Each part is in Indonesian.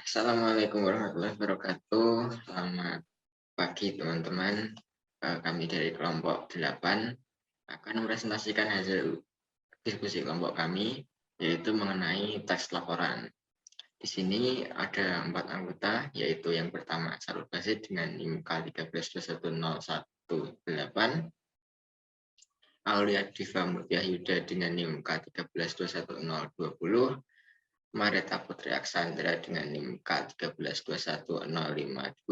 Assalamualaikum warahmatullahi wabarakatuh. Selamat pagi teman-teman. Kami dari kelompok 8 akan mempresentasikan hasil diskusi kelompok kami, yaitu mengenai teks laporan. Di sini ada 4 anggota, yaitu yang pertama Sarul Basit dengan NIM K1321018, Aulia Diva Mutia Yuda dengan NIM K1321020, Mareta Putri Aksandra dengan NIM K1321052,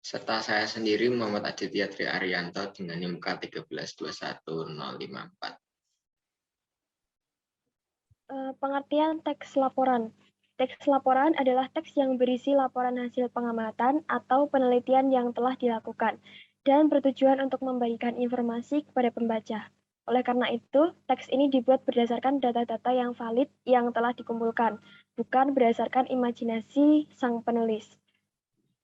serta saya sendiri Muhammad Aditya Tri Arianto dengan NIM K1321054. Pengertian teks laporan. Teks laporan adalah teks yang berisi laporan hasil pengamatan atau penelitian yang telah dilakukan dan bertujuan untuk memberikan informasi kepada pembaca. Oleh karena itu, teks ini dibuat berdasarkan data-data yang valid yang telah dikumpulkan, bukan berdasarkan imajinasi sang penulis.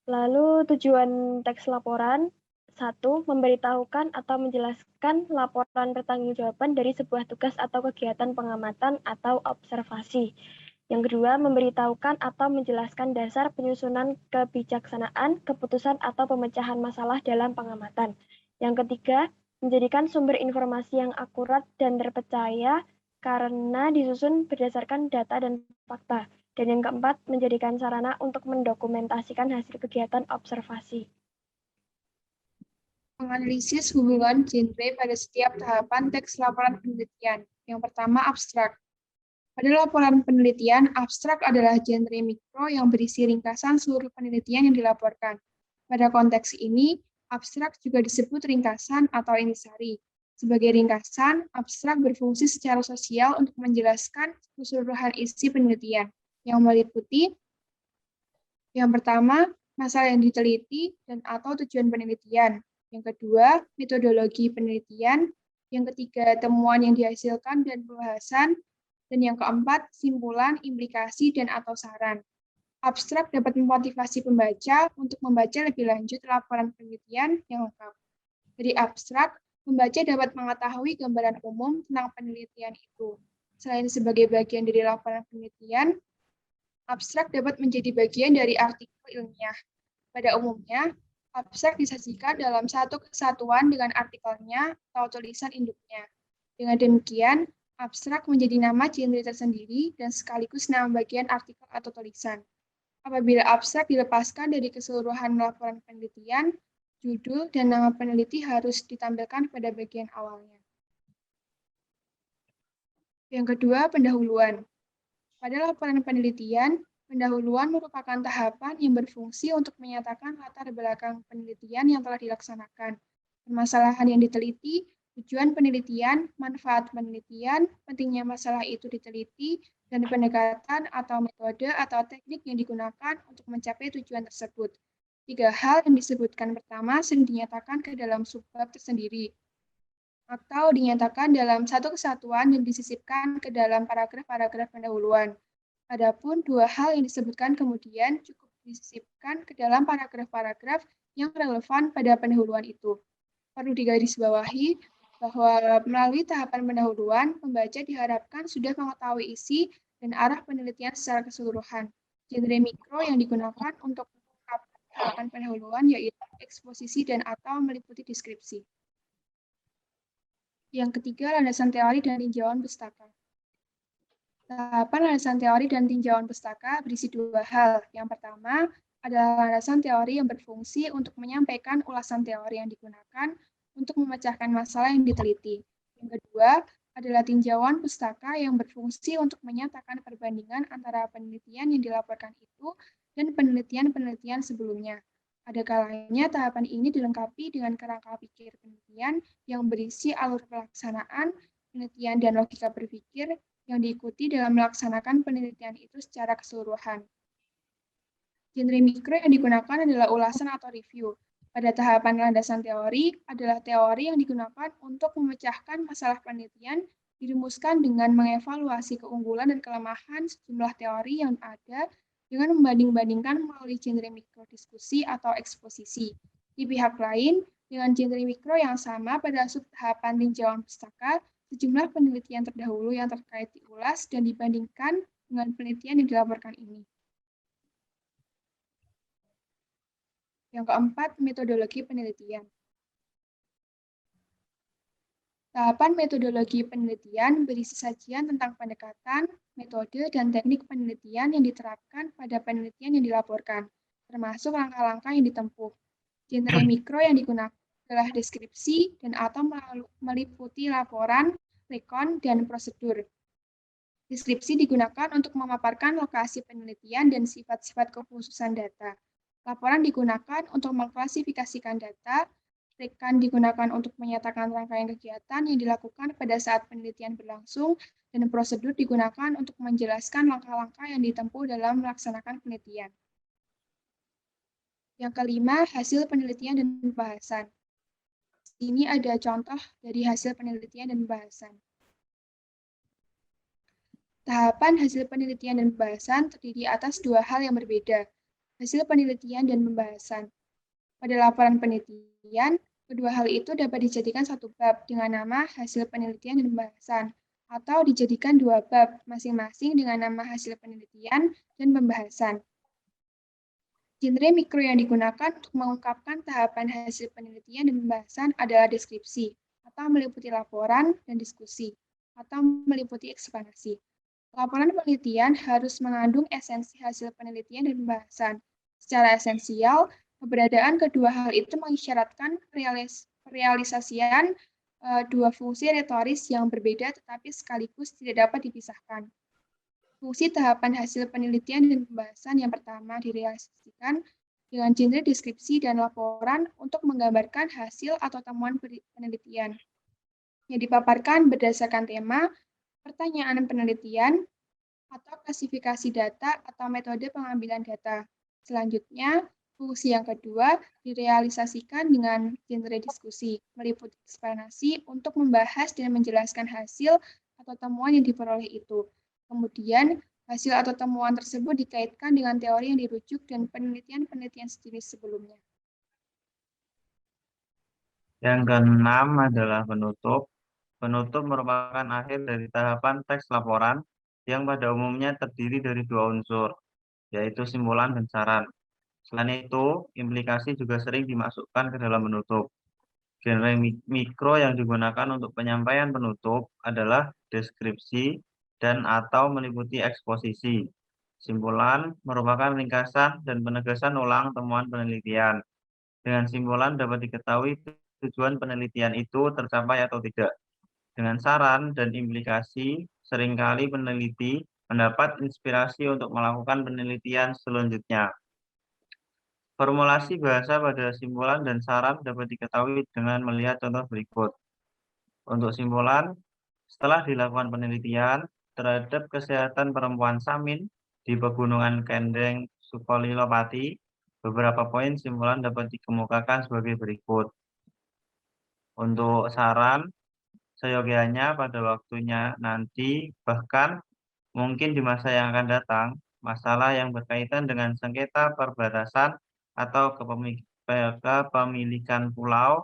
Lalu tujuan teks laporan: 1. Memberitahukan atau menjelaskan laporan pertanggungjawaban dari sebuah tugas atau kegiatan pengamatan atau observasi. Yang kedua, memberitahukan atau menjelaskan dasar penyusunan kebijaksanaan, keputusan atau pemecahan masalah dalam pengamatan. Yang ketiga, menjadikan sumber informasi yang akurat dan terpercaya karena disusun berdasarkan data dan fakta. Dan yang keempat, menjadikan sarana untuk mendokumentasikan hasil kegiatan observasi. Menganalisis hubungan genre pada setiap tahapan teks laporan penelitian. Yang pertama, abstrak. Pada laporan penelitian, abstrak adalah genre mikro yang berisi ringkasan seluruh penelitian yang dilaporkan. Pada konteks ini, abstrak juga disebut ringkasan atau intisari. Sebagai ringkasan, abstrak berfungsi secara sosial untuk menjelaskan keseluruhan isi penelitian, yang meliputi yang pertama, masalah yang diteliti dan atau tujuan penelitian. Yang kedua, metodologi penelitian. Yang ketiga, temuan yang dihasilkan dan pembahasan. Dan yang keempat, simpulan, implikasi, dan atau saran. Abstrak dapat memotivasi pembaca untuk membaca lebih lanjut laporan penelitian yang lengkap. Dari abstrak, pembaca dapat mengetahui gambaran umum tentang penelitian itu. Selain sebagai bagian dari laporan penelitian, abstrak dapat menjadi bagian dari artikel ilmiah. Pada umumnya, abstrak disajikan dalam satu kesatuan dengan artikelnya atau tulisan induknya. Dengan demikian, abstrak menjadi nama genre tersendiri dan sekaligus nama bagian artikel atau tulisan. Apabila abstrak dilepaskan dari keseluruhan laporan penelitian, judul dan nama peneliti harus ditampilkan pada bagian awalnya. Yang kedua, pendahuluan. Pada laporan penelitian, pendahuluan merupakan tahapan yang berfungsi untuk menyatakan latar belakang penelitian yang telah dilaksanakan, permasalahan yang diteliti, tujuan penelitian, manfaat penelitian, pentingnya masalah itu diteliti, dan pendekatan atau metode atau teknik yang digunakan untuk mencapai tujuan tersebut. 3 hal yang disebutkan pertama sering dinyatakan ke dalam subbab tersendiri, atau dinyatakan dalam satu kesatuan dan disisipkan ke dalam paragraf-paragraf pendahuluan. Adapun 2 hal yang disebutkan kemudian cukup disisipkan ke dalam paragraf-paragraf yang relevan pada pendahuluan itu. Perlu digarisbawahi bahwa melalui tahapan pendahuluan, pembaca diharapkan sudah mengetahui isi dan arah penelitian secara keseluruhan. Genre mikro yang digunakan untuk tahapan pendahuluan yaitu eksposisi dan atau meliputi deskripsi. Yang ketiga, landasan teori dan tinjauan pustaka. Tahapan landasan teori dan tinjauan pustaka berisi 2 hal. Yang pertama adalah landasan teori yang berfungsi untuk menyampaikan ulasan teori yang digunakan untuk memecahkan masalah yang diteliti. Yang kedua adalah tinjauan pustaka yang berfungsi untuk menyatakan perbandingan antara penelitian yang dilaporkan itu dan penelitian-penelitian sebelumnya. Ada kalanya tahapan ini dilengkapi dengan kerangka pikir penelitian yang berisi alur pelaksanaan penelitian dan logika berpikir yang diikuti dalam melaksanakan penelitian itu secara keseluruhan. Genre mikro yang digunakan adalah ulasan atau review. Pada tahapan landasan teori adalah teori yang digunakan untuk memecahkan masalah penelitian, dirumuskan dengan mengevaluasi keunggulan dan kelemahan sejumlah teori yang ada dengan membanding-bandingkan melalui genre mikro diskusi atau eksposisi. Di pihak lain, dengan genre mikro yang sama pada subtahapan tinjauan pustaka, sejumlah penelitian terdahulu yang terkait diulas dan dibandingkan dengan penelitian yang dilaporkan ini. Yang keempat, metodologi penelitian. Tahapan metodologi penelitian berisi sajian tentang pendekatan, metode, dan teknik penelitian yang diterapkan pada penelitian yang dilaporkan, termasuk langkah-langkah yang ditempuh. Genre mikro yang digunakan adalah deskripsi dan atau meliputi laporan, rekon, dan prosedur. Deskripsi digunakan untuk memaparkan lokasi penelitian dan sifat-sifat kekhususan data. Laporan digunakan untuk mengklasifikasikan data, rekan digunakan untuk menyatakan rangkaian kegiatan yang dilakukan pada saat penelitian berlangsung, dan prosedur digunakan untuk menjelaskan langkah-langkah yang ditempuh dalam melaksanakan penelitian. Yang kelima, hasil penelitian dan pembahasan. Ini ada contoh dari hasil penelitian dan pembahasan. Tahapan hasil penelitian dan pembahasan terdiri atas dua hal yang berbeda, hasil penelitian dan pembahasan. Pada laporan penelitian, kedua hal itu dapat dijadikan satu bab dengan nama hasil penelitian dan pembahasan, atau dijadikan dua bab masing-masing dengan nama hasil penelitian dan pembahasan. Genre mikro yang digunakan untuk mengungkapkan tahapan hasil penelitian dan pembahasan adalah deskripsi, atau meliputi laporan dan diskusi, atau meliputi eksplanasi. Laporan penelitian harus mengandung esensi hasil penelitian dan pembahasan. Secara esensial, keberadaan kedua hal itu mengisyaratkan realisasian dua fungsi retoris yang berbeda tetapi sekaligus tidak dapat dipisahkan. Fungsi tahapan hasil penelitian dan pembahasan yang pertama direalisasikan dengan genre deskripsi dan laporan untuk menggambarkan hasil atau temuan penelitian yang dipaparkan berdasarkan tema, pertanyaan penelitian, atau klasifikasi data atau metode pengambilan data. Selanjutnya, fungsi yang kedua direalisasikan dengan genre diskusi, meliputi eksplanasi untuk membahas dan menjelaskan hasil atau temuan yang diperoleh itu. Kemudian, hasil atau temuan tersebut dikaitkan dengan teori yang dirujuk dan penelitian-penelitian sejenis sebelumnya. Yang keenam adalah penutup. Penutup merupakan akhir dari tahapan teks laporan yang pada umumnya terdiri dari dua unsur, yaitu simpulan dan saran. Selain itu, implikasi juga sering dimasukkan ke dalam penutup. Genre mikro yang digunakan untuk penyampaian penutup adalah deskripsi dan atau meliputi eksposisi. Simpulan merupakan ringkasan dan penegasan ulang temuan penelitian. Dengan simpulan dapat diketahui tujuan penelitian itu tercapai atau tidak. Dengan saran dan implikasi, seringkali peneliti mendapat inspirasi untuk melakukan penelitian selanjutnya. Formulasi bahasa pada simpulan dan saran dapat diketahui dengan melihat contoh berikut. Untuk simpulan, setelah dilakukan penelitian terhadap kesehatan perempuan Samin di Pegunungan Kendeng, Sukolilo-Pati, beberapa poin simpulan dapat dikemukakan sebagai berikut. Untuk saran, seyogianya pada waktunya nanti, bahkan mungkin di masa yang akan datang, masalah yang berkaitan dengan sengketa perbatasan atau kepemilikan pulau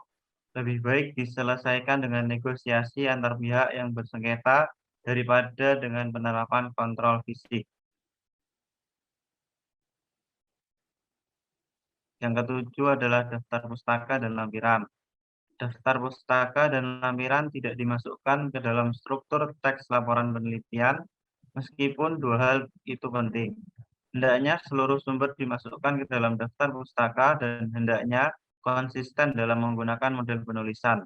lebih baik diselesaikan dengan negosiasi antar pihak yang bersengketa daripada dengan penerapan kontrol fisik. Yang ketujuh adalah daftar pustaka dan lampiran. Daftar pustaka dan lampiran tidak dimasukkan ke dalam struktur teks laporan penelitian, meskipun dua hal itu penting. Hendaknya seluruh sumber dimasukkan ke dalam daftar pustaka dan hendaknya konsisten dalam menggunakan model penulisan.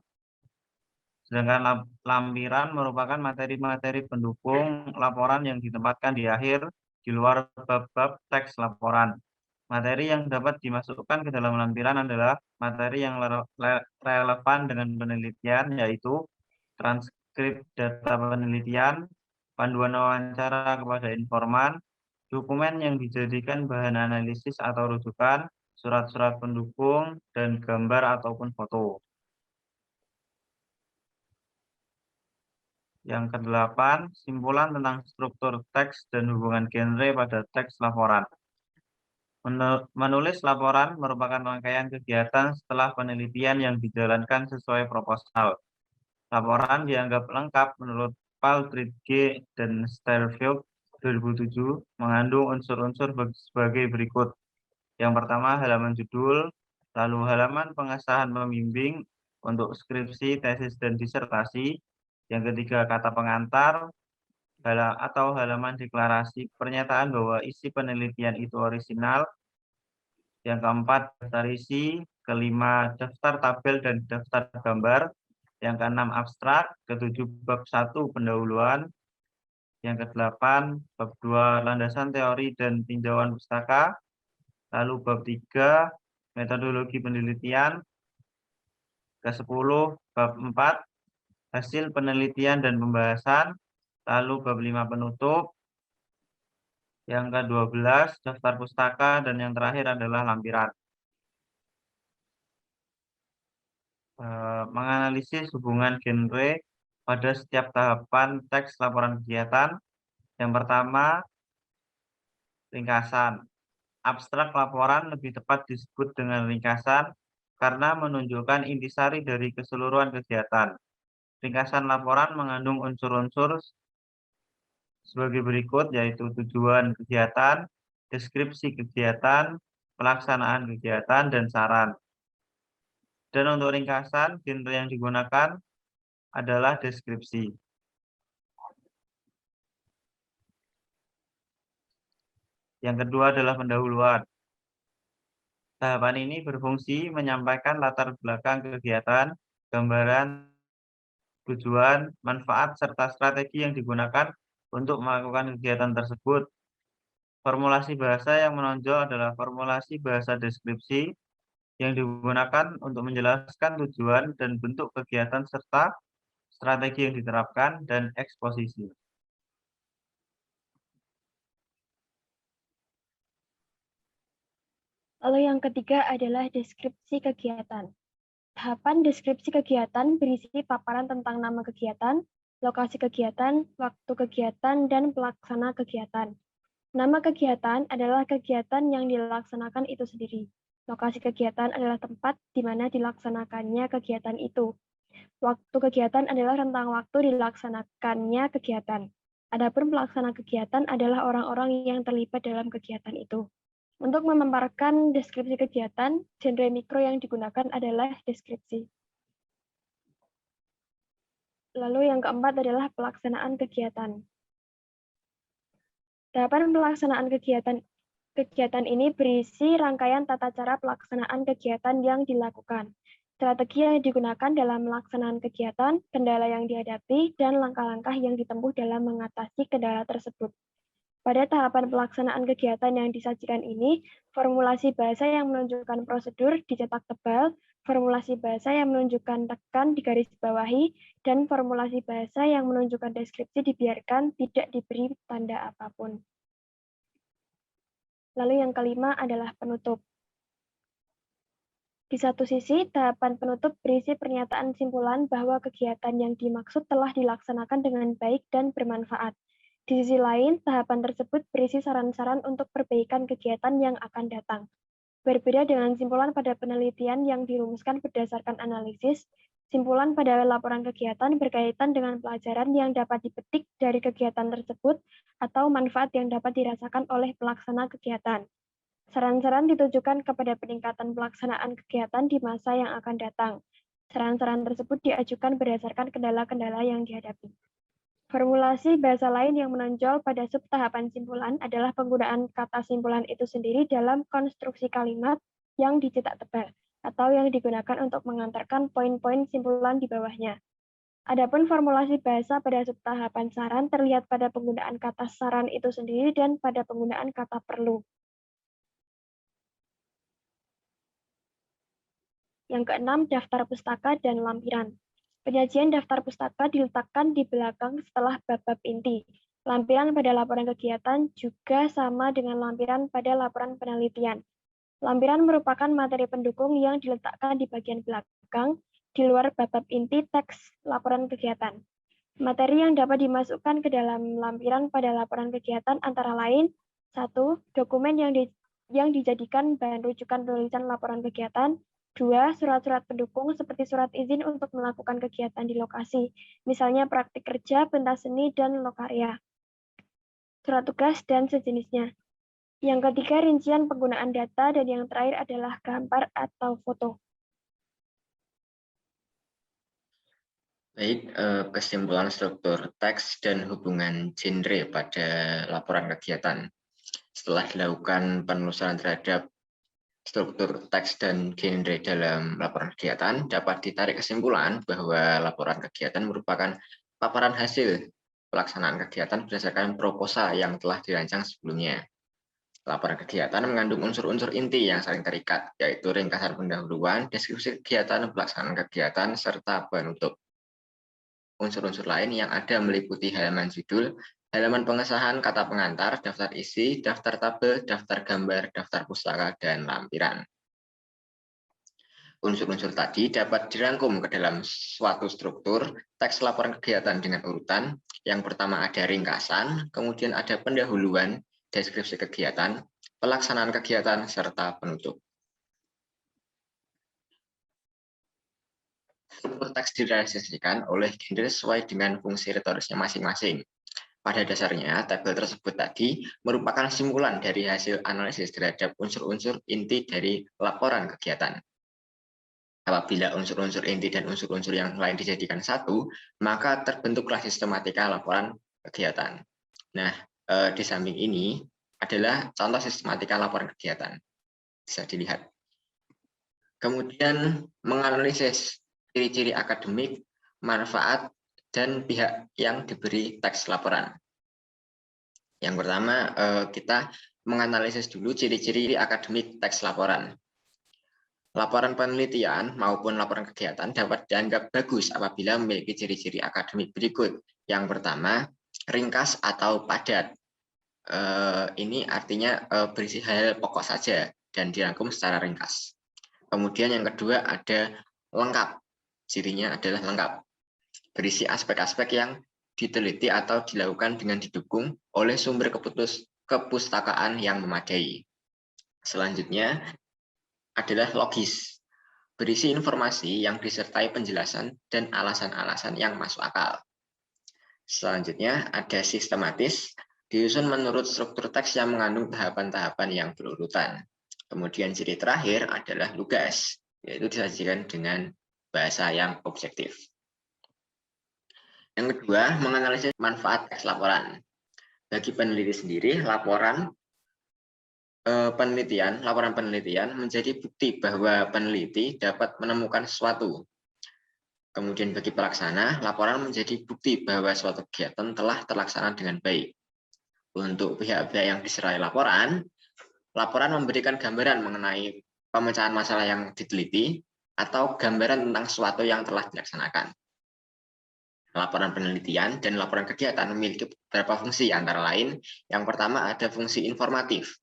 Sedangkan lampiran merupakan materi-materi pendukung laporan yang ditempatkan di akhir di luar bab-bab teks laporan. Materi yang dapat dimasukkan ke dalam lampiran adalah materi yang relevan dengan penelitian, yaitu transkrip data penelitian, panduan wawancara kepada informan, dokumen yang dijadikan bahan analisis atau rujukan, surat-surat pendukung, dan gambar ataupun foto. Yang kedelapan, simpulan tentang struktur teks dan hubungan genre pada teks laporan. Menulis laporan merupakan rangkaian kegiatan setelah penelitian yang dijalankan sesuai proposal. Laporan dianggap lengkap menurut Paltrid G. dan Sterfield 2007 mengandung unsur-unsur sebagai berikut. Yang pertama, halaman judul, Lalu halaman pengesahan pembimbing untuk skripsi, tesis, dan disertasi. Yang ketiga, kata pengantar atau halaman deklarasi pernyataan bahwa isi penelitian itu orisinal. Yang keempat, daftar isi. Kelima, daftar tabel dan daftar gambar. Yang keenam, abstrak. Ketujuh, bab 1 pendahuluan. Yang kedelapan, bab 2 landasan teori dan tinjauan pustaka. Lalu bab 3 metodologi penelitian. Ke-10, bab 4 hasil penelitian dan pembahasan. Lalu bab 5 penutup. Yang ke-12 daftar pustaka, dan yang terakhir adalah lampiran. Menganalisis hubungan genre pada setiap tahapan teks laporan kegiatan. Yang pertama, ringkasan. Abstrak laporan lebih tepat disebut dengan ringkasan karena menunjukkan intisari dari keseluruhan kegiatan. Ringkasan laporan mengandung unsur-unsur sebagai berikut, yaitu tujuan kegiatan, deskripsi kegiatan, pelaksanaan kegiatan, dan saran. Dan untuk ringkasan, genre yang digunakan adalah deskripsi. Yang kedua adalah pendahuluan. Tahapan ini berfungsi menyampaikan latar belakang kegiatan, gambaran, tujuan, manfaat, serta strategi yang digunakan untuk melakukan kegiatan tersebut. Formulasi bahasa yang menonjol adalah formulasi bahasa deskripsi yang digunakan untuk menjelaskan tujuan dan bentuk kegiatan serta strategi yang diterapkan, dan eksposisi. Lalu yang ketiga adalah deskripsi kegiatan. Tahapan deskripsi kegiatan berisi paparan tentang nama kegiatan, lokasi kegiatan, waktu kegiatan, dan pelaksana kegiatan. Nama kegiatan adalah kegiatan yang dilaksanakan itu sendiri. Lokasi kegiatan adalah tempat di mana dilaksanakannya kegiatan itu. Waktu kegiatan adalah rentang waktu dilaksanakannya kegiatan. Adapun pelaksana kegiatan adalah orang-orang yang terlibat dalam kegiatan itu. Untuk memaparkan deskripsi kegiatan, genre mikro yang digunakan adalah deskripsi. Lalu yang keempat adalah pelaksanaan kegiatan. Tahapan pelaksanaan kegiatan ini berisi rangkaian tata cara pelaksanaan kegiatan yang dilakukan, strategi yang digunakan dalam melaksanakan kegiatan, kendala yang dihadapi, dan langkah-langkah yang ditempuh dalam mengatasi kendala tersebut. Pada tahapan pelaksanaan kegiatan yang disajikan ini, formulasi bahasa yang menunjukkan prosedur dicetak tebal, formulasi bahasa yang menunjukkan tekan digarisbawahi, dan formulasi bahasa yang menunjukkan deskripsi dibiarkan tidak diberi tanda apapun. Lalu yang kelima adalah penutup. Di satu sisi, tahapan penutup berisi pernyataan simpulan bahwa kegiatan yang dimaksud telah dilaksanakan dengan baik dan bermanfaat. Di sisi lain, tahapan tersebut berisi saran-saran untuk perbaikan kegiatan yang akan datang. Berbeda dengan simpulan pada penelitian yang dirumuskan berdasarkan analisis, simpulan pada laporan kegiatan berkaitan dengan pelajaran yang dapat dipetik dari kegiatan tersebut atau manfaat yang dapat dirasakan oleh pelaksana kegiatan. Saran-saran ditujukan kepada peningkatan pelaksanaan kegiatan di masa yang akan datang. Saran-saran tersebut diajukan berdasarkan kendala-kendala yang dihadapi. Formulasi bahasa lain yang menonjol pada sub tahapan simpulan adalah penggunaan kata simpulan itu sendiri dalam konstruksi kalimat yang dicetak tebal atau yang digunakan untuk mengantarkan poin-poin simpulan di bawahnya. Adapun formulasi bahasa pada sub tahapan saran terlihat pada penggunaan kata saran itu sendiri dan pada penggunaan kata perlu. Yang keenam, daftar pustaka dan lampiran. Penyajian daftar pustaka diletakkan di belakang setelah bab-bab inti. Lampiran pada laporan kegiatan juga sama dengan lampiran pada laporan penelitian. Lampiran merupakan materi pendukung yang diletakkan di bagian belakang, di luar bab-bab inti teks laporan kegiatan. Materi yang dapat dimasukkan ke dalam lampiran pada laporan kegiatan antara lain, 1. Dokumen yang dijadikan bahan rujukan penulisan laporan kegiatan. 2. Surat-surat pendukung seperti surat izin untuk melakukan kegiatan di lokasi, misalnya praktik kerja, pentas seni, dan lokarya. Surat tugas dan sejenisnya. Yang ketiga, rincian penggunaan data, dan yang terakhir adalah gambar atau foto. Baik, kesimpulan struktur teks dan hubungan genre pada laporan kegiatan. Setelah dilakukan penelusuran terhadap struktur teks dan genre dalam laporan kegiatan, dapat ditarik kesimpulan bahwa laporan kegiatan merupakan paparan hasil pelaksanaan kegiatan berdasarkan proposal yang telah dirancang sebelumnya. Laporan kegiatan mengandung unsur-unsur inti yang saling terikat, yaitu ringkasan pendahuluan, deskripsi kegiatan, pelaksanaan kegiatan, serta penutup. Unsur-unsur lain yang ada meliputi halaman judul, halaman pengesahan, kata pengantar, daftar isi, daftar tabel, daftar gambar, daftar pustaka, dan lampiran. Unsur-unsur tadi dapat dirangkum ke dalam suatu struktur teks laporan kegiatan dengan urutan. Yang pertama ada ringkasan, kemudian ada pendahuluan, deskripsi kegiatan, pelaksanaan kegiatan, serta penutup. Struktur teks direalisasikan oleh genre sesuai dengan fungsi retorisnya masing-masing. Pada dasarnya, tabel tersebut tadi merupakan simpulan dari hasil analisis terhadap unsur-unsur inti dari laporan kegiatan. Apabila unsur-unsur inti dan unsur-unsur yang lain dijadikan satu, maka terbentuklah sistematika laporan kegiatan. Nah, di samping ini adalah contoh sistematika laporan kegiatan. Bisa dilihat. Kemudian menganalisis ciri-ciri akademik, manfaat, dan pihak yang diberi teks laporan. Yang pertama, kita menganalisis dulu ciri-ciri akademik teks laporan. Laporan penelitian maupun laporan kegiatan dapat dianggap bagus apabila memiliki ciri-ciri akademik berikut. Yang pertama, ringkas atau padat. Ini artinya berisi hal pokok saja dan dirangkum secara ringkas. Kemudian yang kedua ada lengkap. Cirinya adalah lengkap. Berisi aspek-aspek yang diteliti atau dilakukan dengan didukung oleh sumber kepustakaan yang memadai. Selanjutnya adalah logis. Berisi informasi yang disertai penjelasan dan alasan-alasan yang masuk akal. Selanjutnya ada sistematis, disusun menurut struktur teks yang mengandung tahapan-tahapan yang berurutan. Kemudian ciri terakhir adalah lugas, yaitu disajikan dengan bahasa yang objektif. Yang kedua, menganalisis manfaat teks laporan. Bagi peneliti sendiri, laporan penelitian menjadi bukti bahwa peneliti dapat menemukan sesuatu. Kemudian bagi pelaksana, laporan menjadi bukti bahwa suatu kegiatan telah terlaksana dengan baik. Untuk pihak-pihak yang diserai laporan memberikan gambaran mengenai pemecahan masalah yang diteliti, atau gambaran tentang sesuatu yang telah dilaksanakan. Laporan penelitian dan laporan kegiatan memiliki beberapa fungsi, antara lain yang pertama ada fungsi informatif,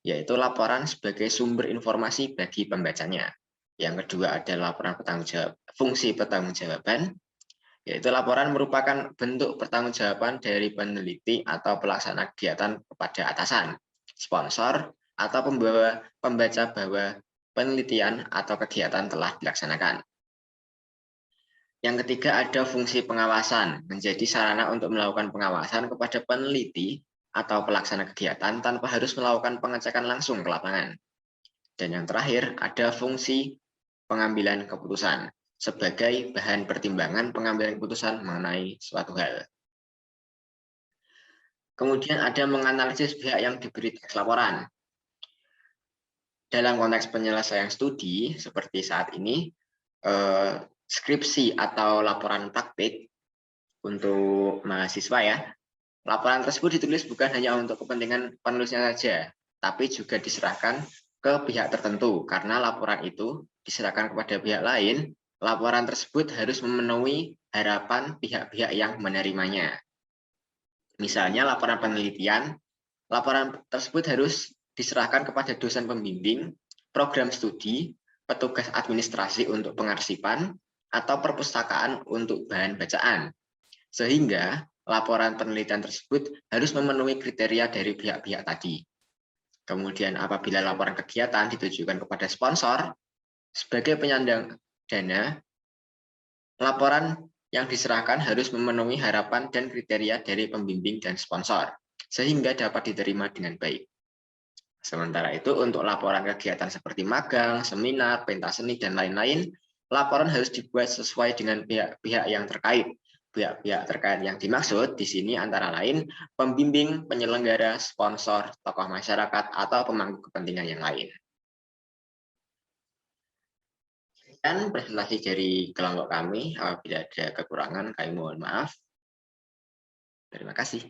yaitu laporan sebagai sumber informasi bagi pembacanya. Yang kedua ada laporan fungsi pertanggungjawaban, yaitu laporan merupakan bentuk pertanggungjawaban dari peneliti atau pelaksana kegiatan kepada atasan, sponsor, atau pembaca bahwa penelitian atau kegiatan telah dilaksanakan. Yang ketiga ada fungsi pengawasan, menjadi sarana untuk melakukan pengawasan kepada peneliti atau pelaksana kegiatan tanpa harus melakukan pengecekan langsung ke lapangan. Dan yang terakhir ada fungsi pengambilan keputusan, sebagai bahan pertimbangan pengambilan keputusan mengenai suatu hal. Kemudian ada menganalisis pihak yang diberi teks laporan. Dalam konteks penyelesaian studi seperti saat ini, skripsi atau laporan praktik untuk mahasiswa ya, laporan tersebut ditulis bukan hanya untuk kepentingan penulisnya saja, tapi juga diserahkan ke pihak tertentu. Karena laporan itu diserahkan kepada pihak lain, laporan tersebut harus memenuhi harapan pihak-pihak yang menerimanya. Misalnya laporan penelitian, laporan tersebut harus diserahkan kepada dosen pembimbing, program studi, petugas administrasi untuk pengarsipan, atau perpustakaan untuk bahan bacaan. Sehingga laporan penelitian tersebut harus memenuhi kriteria dari pihak-pihak tadi. Kemudian apabila laporan kegiatan ditujukan kepada sponsor, sebagai penyandang dana, laporan yang diserahkan harus memenuhi harapan dan kriteria dari pembimbing dan sponsor, sehingga dapat diterima dengan baik. Sementara itu untuk laporan kegiatan seperti magang, seminar, pentas seni, dan lain-lain, laporan harus dibuat sesuai dengan pihak-pihak yang terkait. Pihak-pihak terkait yang dimaksud di sini antara lain pembimbing, penyelenggara, sponsor, tokoh masyarakat, atau pemangku kepentingan yang lain. Dan presentasi dari kelompok kami, apabila ada kekurangan kami mohon maaf. Terima kasih.